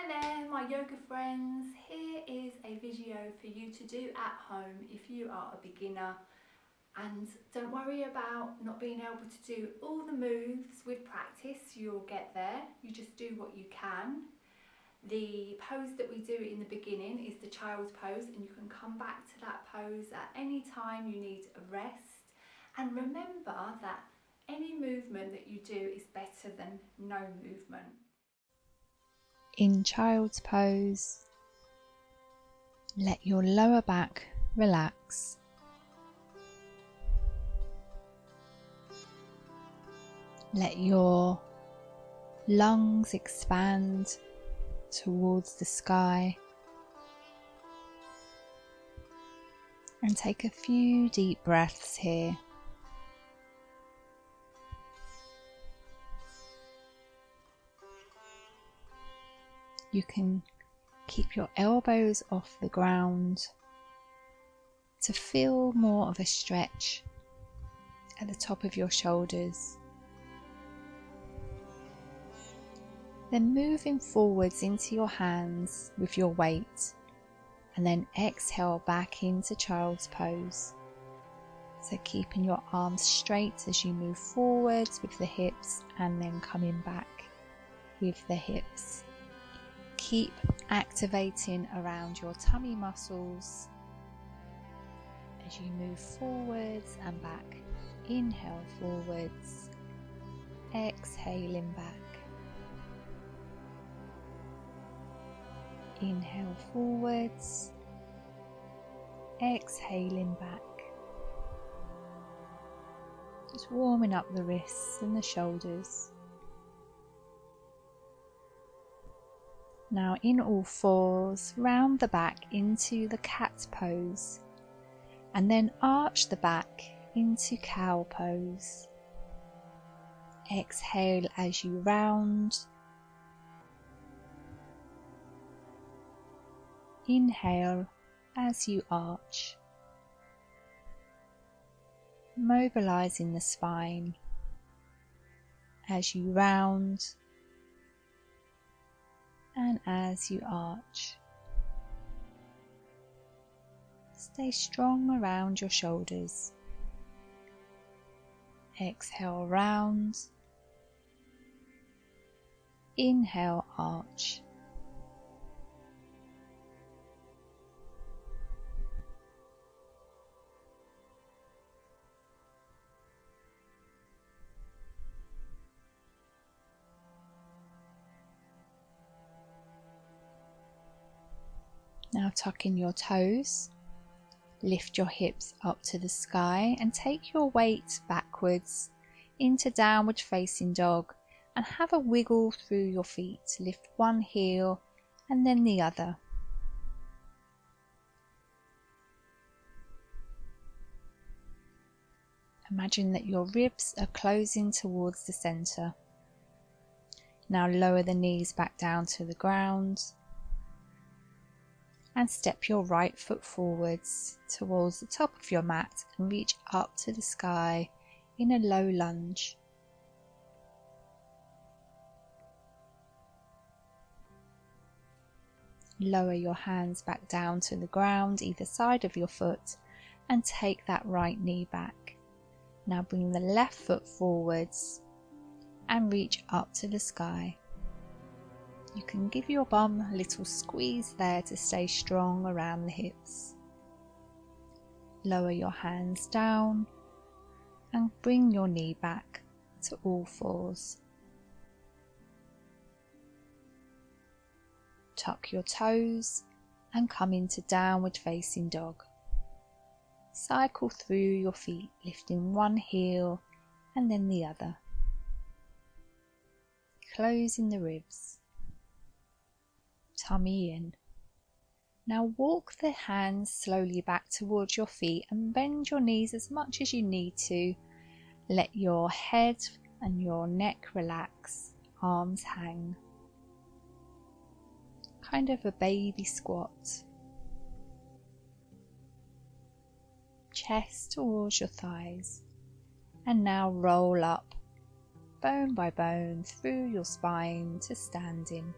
Hi there my yoga friends, here is a video for you to do at home if you are a beginner, and don't worry about not being able to do all the moves. With practice you'll get there, you just do what you can. The pose that we do in the beginning is the child's pose, and you can come back to that pose at any time you need a rest. And remember that any movement that you do is better than no movement. In child's pose, let your lower back relax. Let your lungs expand towards the sky, and take a few deep breaths here. You can keep your elbows off the ground to feel more of a stretch at the top of your shoulders. Then moving forwards into your hands with your weight, and then exhale back into child's pose. So keeping your arms straight as you move forwards with the hips, and then coming back with the hips. Keep activating around your tummy muscles as you move forwards and back. Inhale forwards, exhaling back. Inhale forwards, exhaling back. Just warming up the wrists and the shoulders. Now in all fours, round the back into the cat pose, and then arch the back into cow pose. Exhale as you round. Inhale as you arch, mobilizing the spine as you round and as you arch. Stay strong around your shoulders. Exhale, round. Inhale, arch. Now tuck in your toes, lift your hips up to the sky and take your weight backwards into downward facing dog, and have a wiggle through your feet. Lift one heel and then the other. Imagine that your ribs are closing towards the center. Now lower the knees back down to the ground, and step your right foot forwards towards the top of your mat and reach up to the sky in a low lunge. Lower your hands back down to the ground either side of your foot and take that right knee back. Now bring the left foot forwards and reach up to the sky. You can give your bum a little squeeze there to stay strong around the hips. Lower your hands down and bring your knee back to all fours. Tuck your toes and come into downward facing dog. Cycle through your feet, lifting one heel and then the other. Closing the ribs. Tummy in. Now walk the hands slowly back towards your feet and bend your knees as much as you need to. Let your head and your neck relax, arms hang. Kind of a baby squat. Chest towards your thighs. And now roll up, bone by bone, through your spine to standing.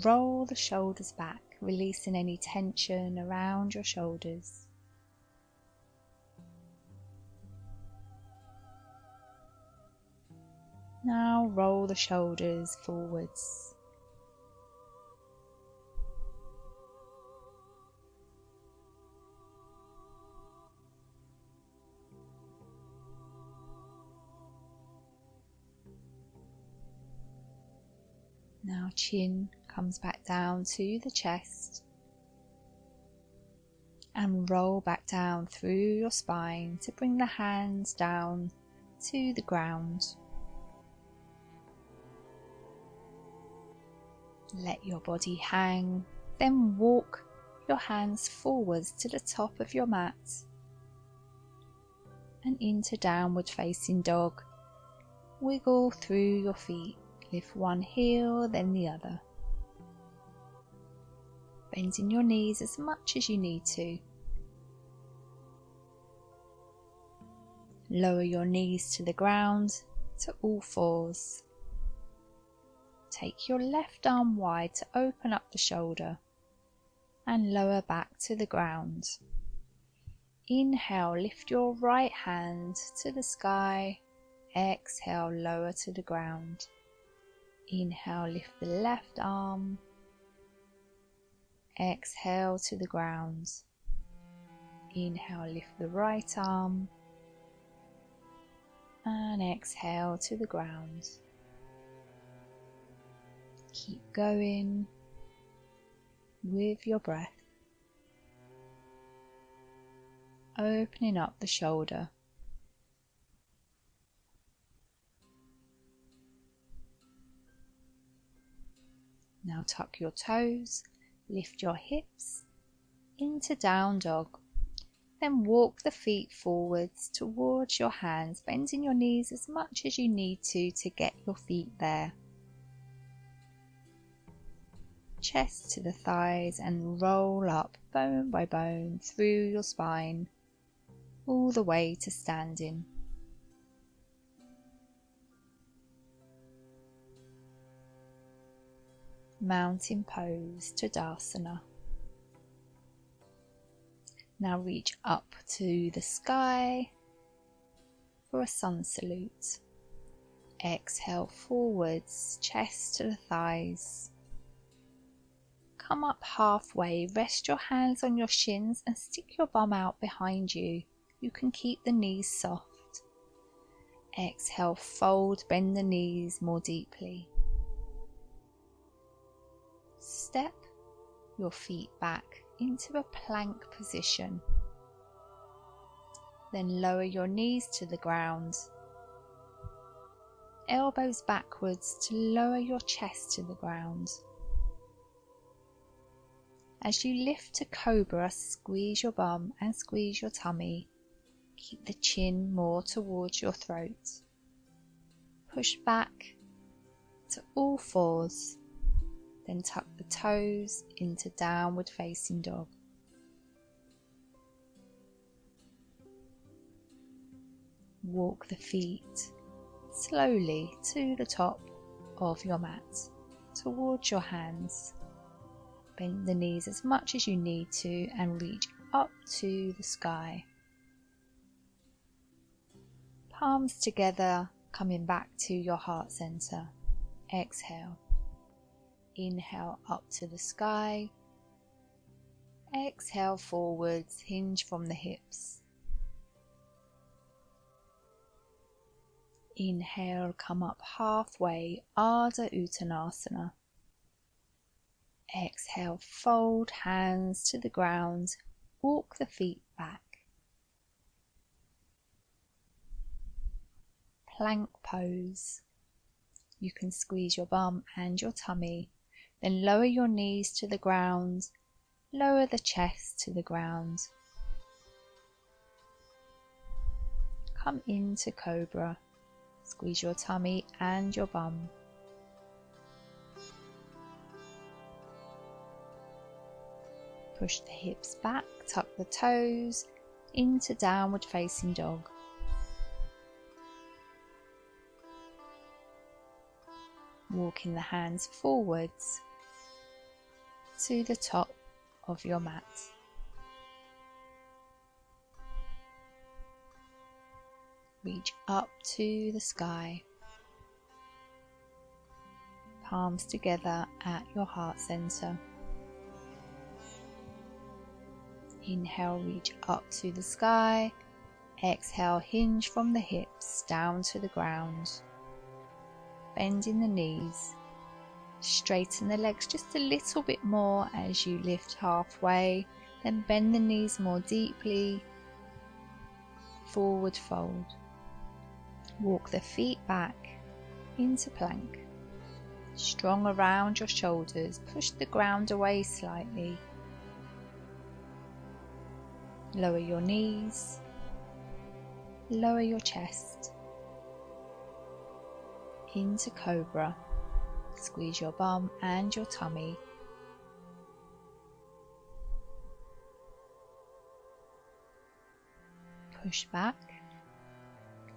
Roll the shoulders back, releasing any tension around your shoulders. Now roll the shoulders forwards. Now chin comes back down to the chest and roll back down through your spine to bring the hands down to the ground. Let your body hang, then walk your hands forwards to the top of your mat and into downward facing dog. Wiggle through your feet, lift one heel then the other. Bending your knees as much as you need to. Lower your knees to the ground to all fours. Take your left arm wide to open up the shoulder and lower back to the ground. Inhale, lift your right hand to the sky. Exhale, lower to the ground. Inhale, lift the left arm. Exhale to the ground. Inhale, lift the right arm. And exhale to the ground. Keep going with your breath, opening up the shoulder. Now tuck your toes, lift your hips into down dog. Then walk the feet forwards towards your hands, bending your knees as much as you need to get your feet there. Chest to the thighs and roll up bone by bone through your spine, all the way to standing. Mountain pose, Tadasana. Now reach up to the sky for a sun salute. Exhale forwards, chest to the thighs. Come up halfway, rest your hands on your shins and stick your bum out behind you. You can keep the knees soft. Exhale, fold, bend the knees more deeply. Step your feet back into a plank position. Then lower your knees to the ground. Elbows backwards to lower your chest to the ground. As you lift to cobra, squeeze your bum and squeeze your tummy. Keep the chin more towards your throat. Push back to all fours. Then tuck the toes into downward facing dog. Walk the feet slowly to the top of your mat, towards your hands. Bend the knees as much as you need to and reach up to the sky. Palms together, coming back to your heart center. Exhale. Inhale up to the sky. Exhale forwards, hinge from the hips. Inhale, come up halfway, Ardha Uttanasana. Exhale, fold hands to the ground, walk the feet back. Plank pose. You can squeeze your bum and your tummy, then lower your knees to the ground, lower the chest to the ground. Come into cobra, squeeze your tummy and your bum. Push the hips back, tuck the toes into downward facing dog. Walking the hands forwards, to the top of your mat. Reach up to the sky. Palms together at your heart center. Inhale, reach up to the sky. Exhale, hinge from the hips down to the ground. Bending the knees. Straighten the legs just a little bit more as you lift halfway. Then bend the knees more deeply. Forward fold. Walk the feet back into plank. Strong around your shoulders. Push the ground away slightly. Lower your knees. Lower your chest. Into cobra. Squeeze your bum and your tummy. Push back.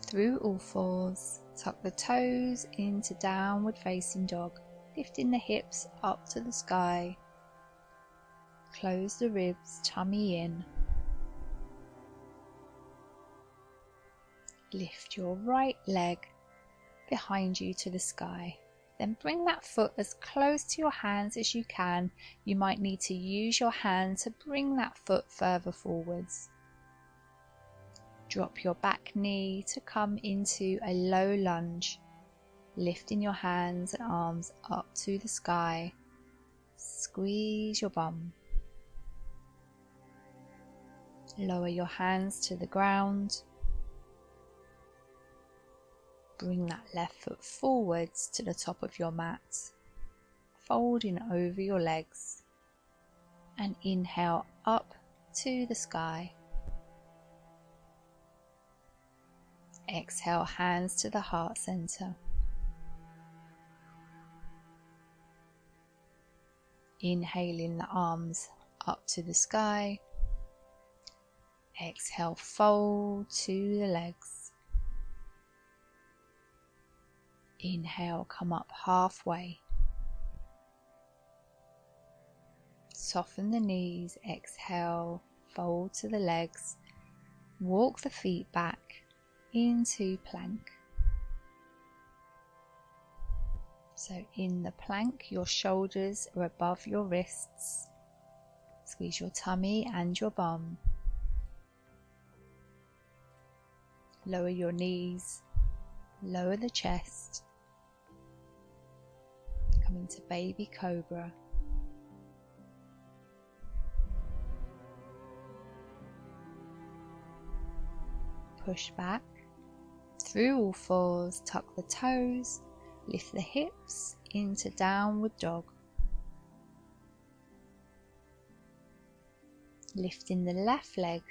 Through all fours, tuck the toes into downward facing dog, lifting the hips up to the sky. Close the ribs, tummy in. Lift your right leg behind you to the sky. Then bring that foot as close to your hands as you can. You might need to use your hand to bring that foot further forwards. Drop your back knee to come into a low lunge, lifting your hands and arms up to the sky. Squeeze your bum. Lower your hands to the ground. Bring that left foot forwards to the top of your mat, folding over your legs. And inhale up to the sky. Exhale, hands to the heart center. Inhaling the arms up to the sky. Exhale, fold to the legs. Inhale, come up halfway. Soften the knees. Exhale, fold to the legs. Walk the feet back into plank. So in the plank, your shoulders are above your wrists. Squeeze your tummy and your bum. Lower your knees, lower the chest. Come into baby cobra. Push back. Through all fours, tuck the toes, lift the hips into downward dog. Lifting the left leg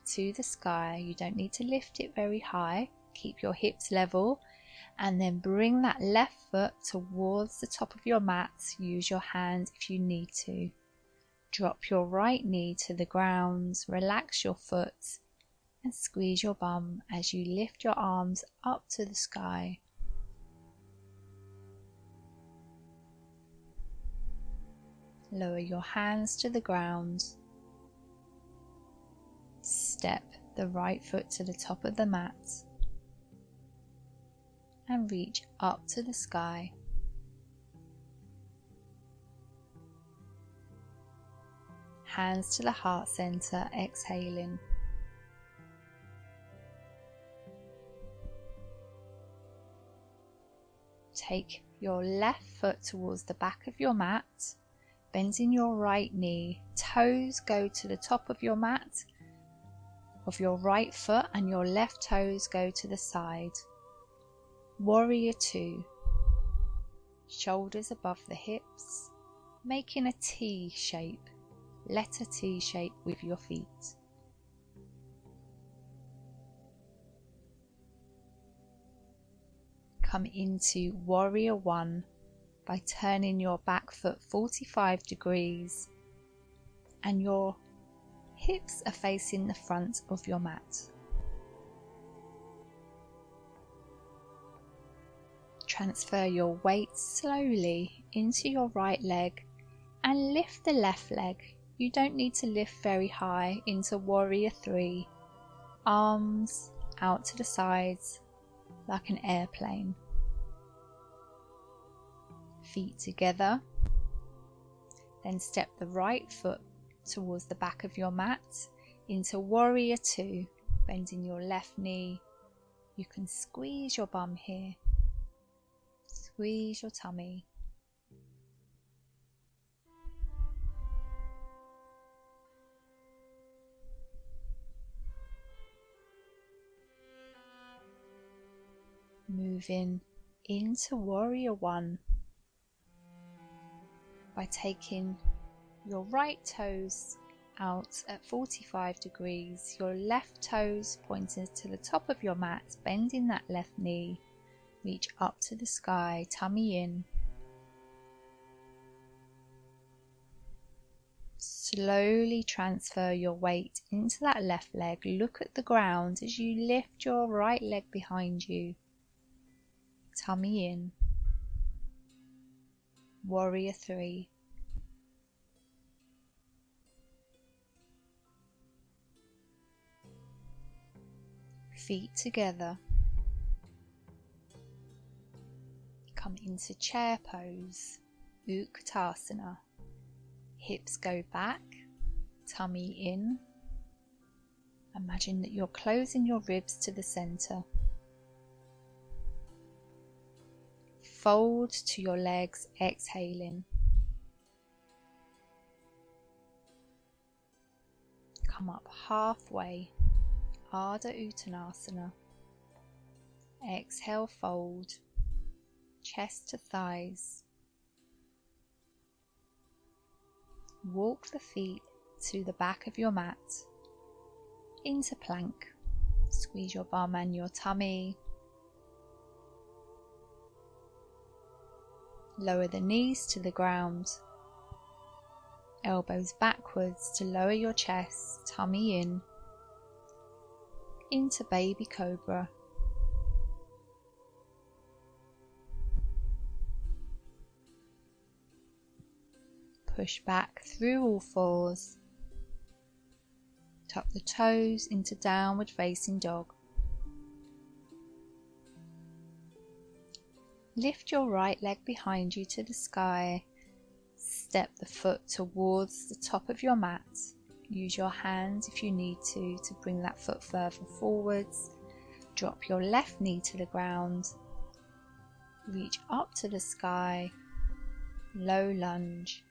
to the sky. You don't need to lift it very high. Keep your hips level and then bring that left foot towards the top of your mat. Use your hand if you need to. Drop your right knee to the ground. Relax your foot. And squeeze your bum as you lift your arms up to the sky. Lower your hands to the ground. Step the right foot to the top of the mat. And reach up to the sky. Hands to the heart center, exhaling. Take your left foot towards the back of your mat, bending your right knee. Toes go to the top of your mat, of your right foot, and your left toes go to the side. Warrior 2. Shoulders above the hips, making a T shape. Letter T shape with your feet. Come into Warrior 1 by turning your back foot 45 degrees and your hips are facing the front of your mat. Transfer your weight slowly into your right leg and lift the left leg. You don't need to lift very high into warrior 3. Arms out to the sides like an airplane. Feet together. Then step the right foot towards the back of your mat into warrior 2, bending your left knee. You can squeeze your bum here. Squeeze your tummy. Moving into warrior 1 by taking your right toes out at 45 degrees, your left toes pointing to the top of your mat, bending that left knee, reach up to the sky, tummy in. Slowly transfer your weight into that left leg. Look at the ground as you lift your right leg behind you. Tummy in. Warrior 3. Feet together. Come into chair pose, Utkatasana. Hips go back, tummy in. Imagine that you're closing your ribs to the center. Fold to your legs, exhaling. Come up halfway, Ardha Uttanasana. Exhale, fold, chest to thighs. Walk the feet to the back of your mat, into plank. Squeeze your bum and your tummy. Lower the knees to the ground. Elbows backwards to lower your chest, tummy in. Into baby cobra. Push back through all fours. Tuck the toes into downward facing dog. Lift your right leg behind you to the sky. Step the foot towards the top of your mat. Use your hands if you need to bring that foot further forwards. Drop your left knee to the ground. Reach up to the sky. Low lunge.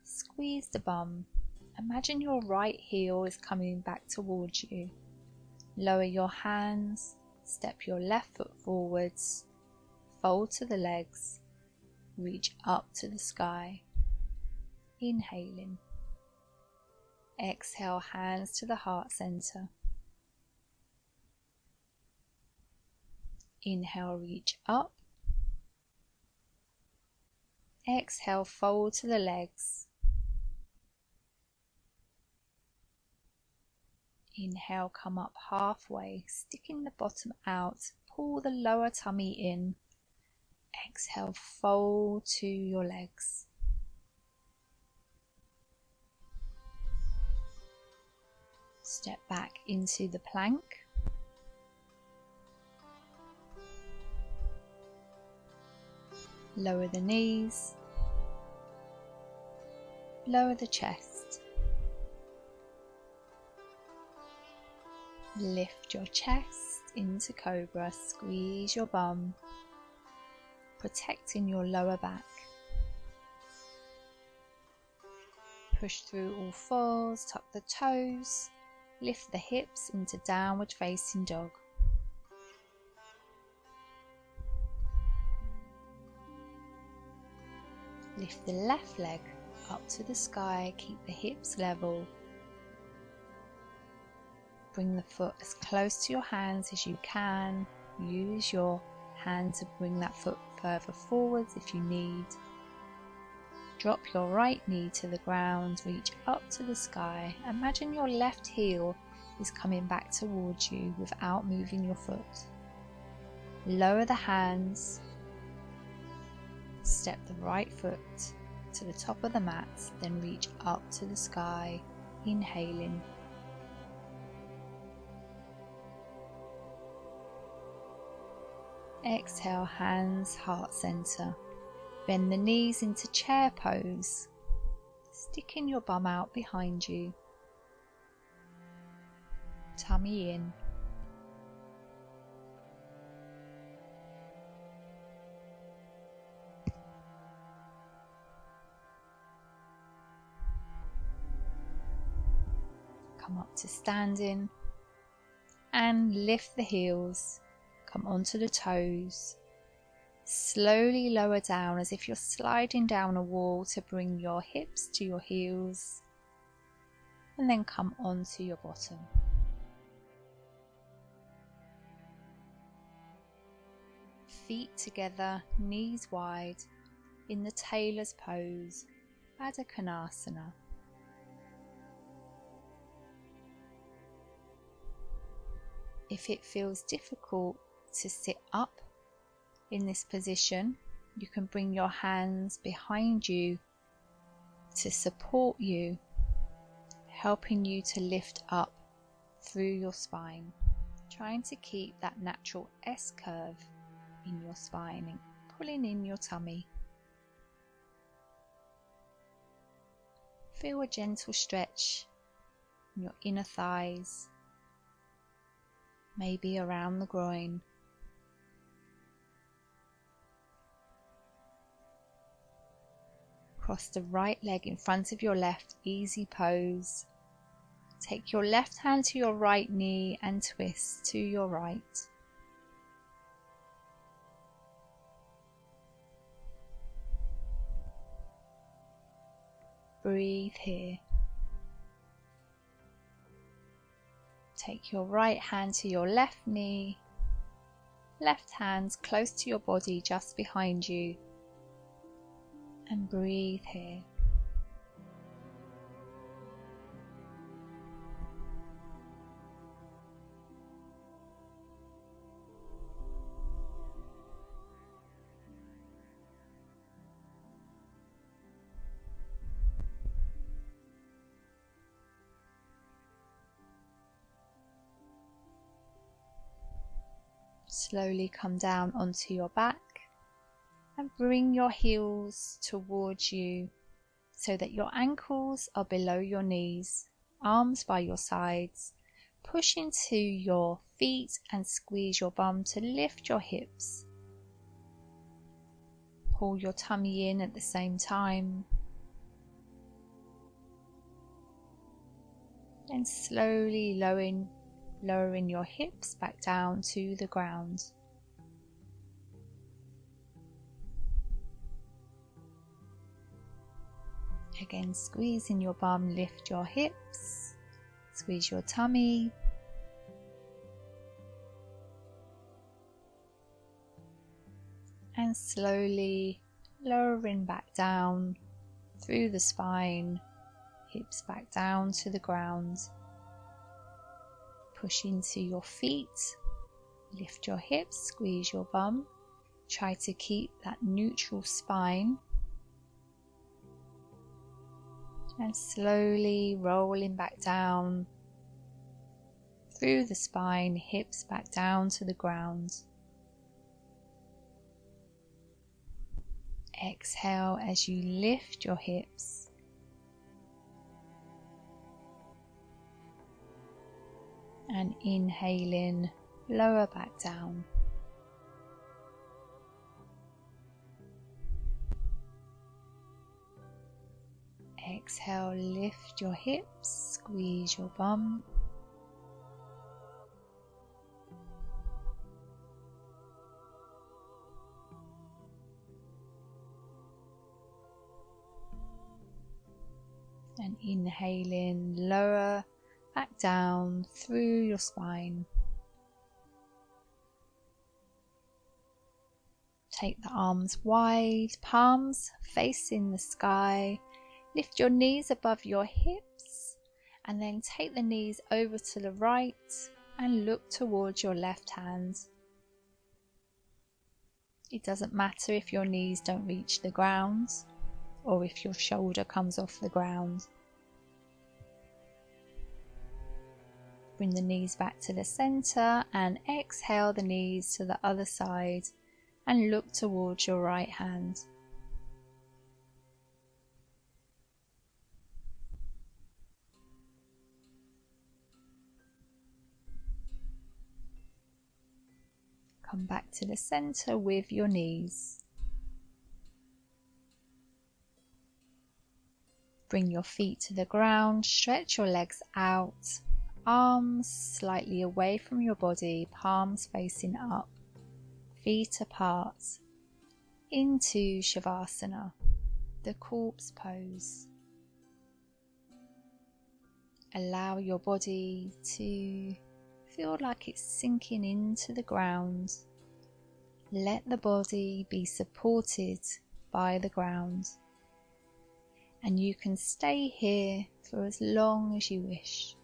Squeeze the bum. Imagine your right heel is coming back towards you. Lower your hands. Step your left foot forwards. Fold to the legs. Reach up to the sky. Inhaling. Exhale, hands to the heart center. Inhale, reach up. Exhale, fold to the legs. Inhale, come up halfway, sticking the bottom out. Pull the lower tummy in. Exhale, fold to your legs. Step back into the plank. Lower the knees. Lower the chest. Lift your chest into cobra. Squeeze your bum, protecting your lower back. Push through all fours, tuck the toes, lift the hips into downward facing dog. Lift the left leg up to the sky, keep the hips level. Bring the foot as close to your hands as you can. Use your hand to bring that foot further forwards if you need. Drop your right knee to the ground, reach up to the sky. Imagine your left heel is coming back towards you without moving your foot. Lower the hands. Step the right foot to the top of the mat, then reach up to the sky, inhaling. Exhale, hands, heart center. Bend the knees into chair pose. Sticking your bum out behind you. Tummy in. Come up to standing and lift the heels. Come onto the toes. Slowly lower down as if you're sliding down a wall to bring your hips to your heels, and then come onto your bottom. Feet together, knees wide, in the tailor's pose, Baddha Konasana. If it feels difficult to sit up in this position, you can bring your hands behind you to support you, helping you to lift up through your spine, trying to keep that natural S curve in your spine and pulling in your tummy. Feel a gentle stretch in your inner thighs, maybe around the groin. Cross the right leg in front of your left, easy pose. Take your left hand to your right knee and twist to your right. Breathe here. Take your right hand to your left knee, left hand close to your body just behind you, and breathe here. Slowly come down onto your back and bring your heels towards you so that your ankles are below your knees, arms by your sides. Push into your feet and squeeze your bum to lift your hips. Pull your tummy in at the same time. Then slowly lowering your hips back down to the ground. Again, squeezing your bum, lift your hips, squeeze your tummy. And slowly lowering back down through the spine, hips back down to the ground. Push into your feet, lift your hips, squeeze your bum. Try to keep that neutral spine. And slowly rolling back down through the spine, hips back down to the ground. Exhale as you lift your hips. And inhaling, lower back down. Exhale, lift your hips, squeeze your bum. And inhaling, lower back down through your spine. Take the arms wide, palms facing the sky. Lift your knees above your hips and then take the knees over to the right and look towards your left hand. It doesn't matter if your knees don't reach the ground. or if your shoulder comes off the ground. Bring the knees back to the center and exhale the knees to the other side and look towards your right hand. Come back to the center with your knees. Bring your feet to the ground, stretch your legs out, arms slightly away from your body, palms facing up, feet apart, into Shavasana, the corpse pose. Allow your body to feel like it's sinking into the ground. Let the body be supported by the ground. And you can stay here for as long as you wish.